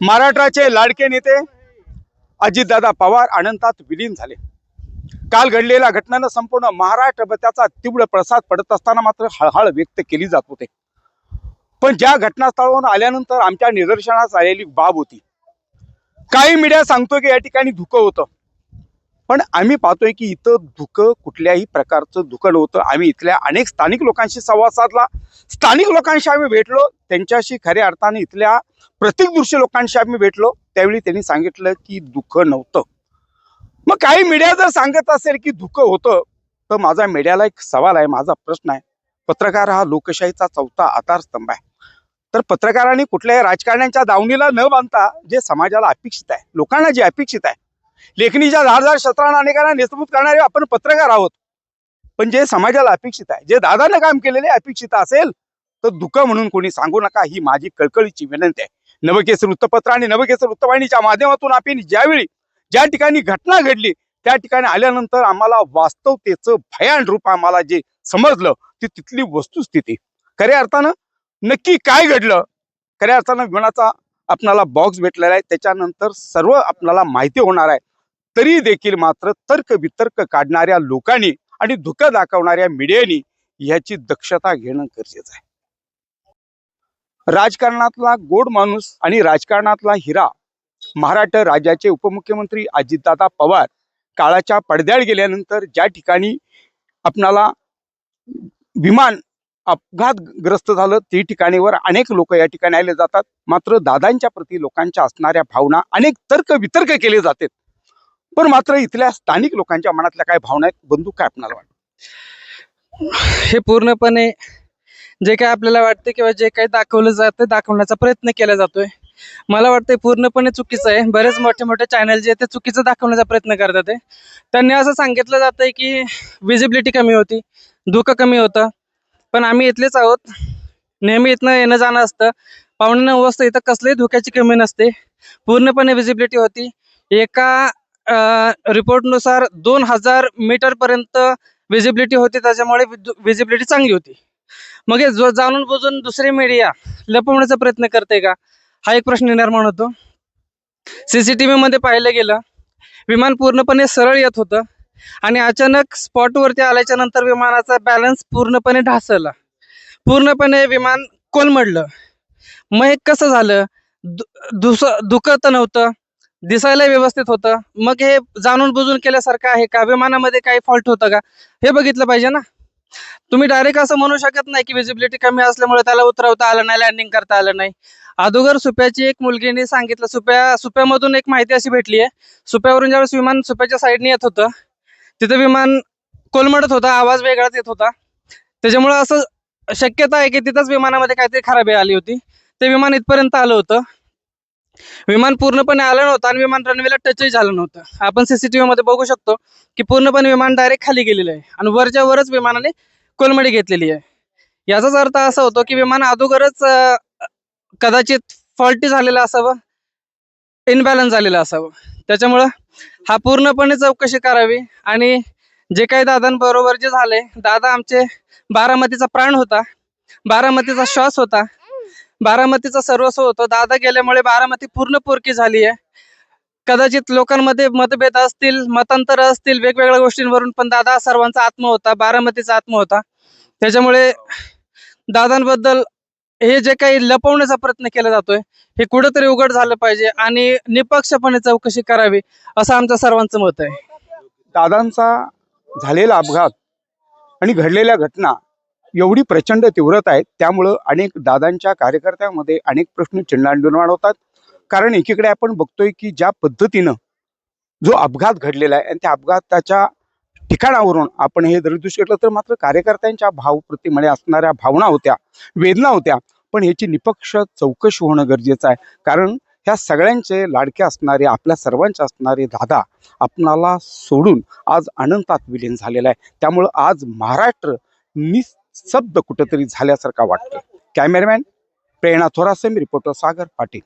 महाराष्ट्राचे लाडके नेते अजितदादा पवार अनंतात विलीन झाले। काल घडलेल्या घटनेनं संपूर्ण महाराष्ट्र त्याचा तीव्र प्रसाद पडत असताना मात्र हळहळ व्यक्त केली जात होते। पण ज्या घटनास्थळावरून आल्यानंतर आमच्या निदर्शनास आलेली बाब होती। काही मीडिया सांगतो की या ठिकाणी धुकं होतं, पण आम्ही पाहतोय की इथं धुकं कुठल्याही प्रकारचं धुकं नव्हतं। आम्ही इथल्या अनेक स्थानिक लोकांशी संवाद साधला, स्थानिक लोकांशी आम्ही भेटलो, त्यांच्याशी खऱ्या अर्थाने इथल्या प्रत्यक्षदर्शी लोकांशी आम्ही भेटलो। त्यावेळी त्यांनी सांगितलं की धुकं नव्हतं। मग काही मीडिया जर सांगत असेल की धुकं होतं, तर माझा मीडियाला एक सवाल आहे, माझा प्रश्न आहे। पत्रकार हा लोकशाहीचा चौथा आधारस्तंभ आहे, तर पत्रकारांनी कुठल्याही राजकारण्यांच्या दावणीला न बांधता जे समाजाला अपेक्षित आहे, लोकांना जे अपेक्षित आहे, लेखणीच्या धारदार शस्त्रांना अनेकांना नेस्तृत्व करणारे आपण पत्रकार आहोत, पण जे समाजाला अपेक्षित आहे, जे दादाने काम केलेले अपेक्षित असेल, तर धुकं म्हणून कोणी सांगू नका, ही माझी कळकळीची विनंती आहे। नवकेसर वृत्तपत्र आणि नवकेसर वृत्तवाहिनीच्या माध्यमातून आपण ज्यावेळी ज्या ठिकाणी घटना घडली त्या ठिकाणी आल्यानंतर आम्हाला वास्तवतेचं भयान रूप आम्हाला जे समजलं, ती तिथली वस्तुस्थिती खऱ्या अर्थानं नक्की काय घडलं, खऱ्या अर्थानं विमानाचा आपल्याला बॉक्स भेटलेला आहे, त्याच्यानंतर सर्व आपल्याला माहिती होणार आहे। तरी देखील मात्र तर्क वितर्क काढणाऱ्या लोकांनी आणि धुकं दाखवणाऱ्या मीडियानी याची दक्षता घेणं गरजेचं आहे। राजकारणातला गोड माणूस आणि राजकारणातला हिरा महाराष्ट्र राज्याचे उपमुख्यमंत्री अजितदादा पवार काळाच्या पडद्याआड गेल्यानंतर ज्या ठिकाणी आपणाला विमान अपघातग्रस्त झालं, ते ठिकाणीवर अनेक लोक या ठिकाणी आले जातात, मात्र दादांच्या प्रती लोकांच्या असणाऱ्या भावना अनेक तर्क वितर्क केले जातात। पण मात्र इथल्या स्थानिक लोकांच्या मनातल्या काय भावना आहेत, बंधू, काय आपल्याला वाटतं? हे पूर्णपणे जे काय आपल्याला वाटते किंवा जे काही दाखवलं जातं, दाखवण्याचा प्रयत्न केला जातोय, मला वाटतं पूर्णपणे चुकीचं आहे। बरेच मोठे मोठे चॅनल जे ते चुकीचं दाखवण्याचा प्रयत्न करतात आहे। त्यांनी असं सांगितलं जातंय की विजिबिलिटी कमी होती, धुकं कमी होतं, पण आम्ही इथलेच आहोत, नेहमी इथनं येणं जाणं असतं। 8:45 वाजता इथं कसलीही धुक्याची कमी नसते, पूर्णपणे विजिबिलिटी होती। एका रिपोर्टनुसार 2000 मीटर पर्यंत विजिबिलिटी होती, त्याच्यामुळे विजिबिलिटी चांगली होती। मग हे जो जाणून बुजून दुसरी मीडिया लपवण्याचा प्रयत्न करते का, हा एक प्रश्न निर्माण होतो। सीसीटीव्ही मध्ये पाहिलं गेलं, विमान पूर्णपणे सरळ येत होतं आणि अचानक स्पॉटवरती आल्याच्या नंतर विमानाचा बॅलन्स पूर्णपणे ढासळला, पूर्णपणे विमान कोलमडलं। मग हे कसं झालं? धुकं तर नव्हतं, दिसायला व्यवस्थित होतं, मग हे जाणून बुजून केल्यासारखं आहे का? विमानामध्ये काही फॉल्ट होतं का, हे बघितलं पाहिजे ना। तुम्ही डायरेक्ट असं म्हणू शकत नाही की विजिबिलिटी कमी असल्यामुळे त्याला उतरवता आलं नाही, लँडिंग करता आलं नाही। अगोदर सुप्याची एक मुलगीने सांगितलं, सुप्यामधून एक माहिती अशी भेटली आहे, सुप्यावरून ज्यावेळेस विमान सुप्याच्या साईडने येत होतं, तिथं विमान कोलमडत होता, आवाज वेगळाच येत होता, त्याच्यामुळे असं शक्यता आहे की तिथंच विमानामध्ये काहीतरी खराबी आली होती, ते विमान इथपर्यंत आलं होतं। विमान पूर्णपणे आलं नव्हतं आणि विमान रनवेला टचही झालं नव्हतं। आपण सीसीटीव्ही मध्ये बघू शकतो की पूर्णपणे विमान डायरेक्ट खाली गेलेलं आहे आणि वरच्या वरच विमानाने कोलमडी घेतलेली आहे। याचाच अर्थ असा होतो की विमान अगोदरच कदाचित फॉल्टी झालेलं असावं, इनबॅलन्स झालेलं असावं। त्याच्यामुळं हा पूर्णपणे चौकशी करावी आणि जे काही दादांबरोबर जे झाले, दादा आमचे बारामतीचा प्राण होता, बारामतीचा श्वास होता, बारामतीचा सर्वस्व होतं। दादा गेल्यामुळे बारामती पूर्ण पोरकी झाली आहे। कदाचित लोकांमध्ये मतभेद असतील, मतांतर असतील वेगवेगळ्या गोष्टींवरून, पण दादा सर्वांचा आत्मा होता, बारामतीचा आत्मा होता। त्याच्यामुळे दादांबद्दल हे जे काही लपवण्याचा प्रयत्न केला जातोय, हे कुठेतरी उघड झालं पाहिजे आणि निपक्षपणे चौकशी करावी, असं आमचं सर्वांचं मत आहे। दादांचा झालेला अपघात आणि घडलेल्या घटना एवढी प्रचंड तीव्रता आहे, त्यामुळं अनेक दादांच्या कार्यकर्त्यांमध्ये अनेक प्रश्न चिन्ह निर्माण होतात। कारण एकीकडे आपण बघतोय की ज्या पद्धतीनं जो अपघात घडलेला आहे आणि त्या अपघाताच्या ठिकाणावरून आपण हे जरी दृश्य घेतलं, तर मात्र कार्यकर्त्यांच्या भावप्रतिमध्ये असणाऱ्या भावना होत्या, वेदना होत्या, पण ह्याची निपक्ष चौकशी होणं गरजेचं आहे। कारण ह्या सगळ्यांचे लाडके असणारे, आपल्या सर्वांचे असणारे दादा आपणाला सोडून आज अनंतात विलीन झालेला आहे। त्यामुळं आज महाराष्ट्र निशब्द कुठेतरी झाल्यासारखा वाटतं। कॅमेरामॅन प्रेरणा थोरासे, रिपोर्टर सागर पाटील।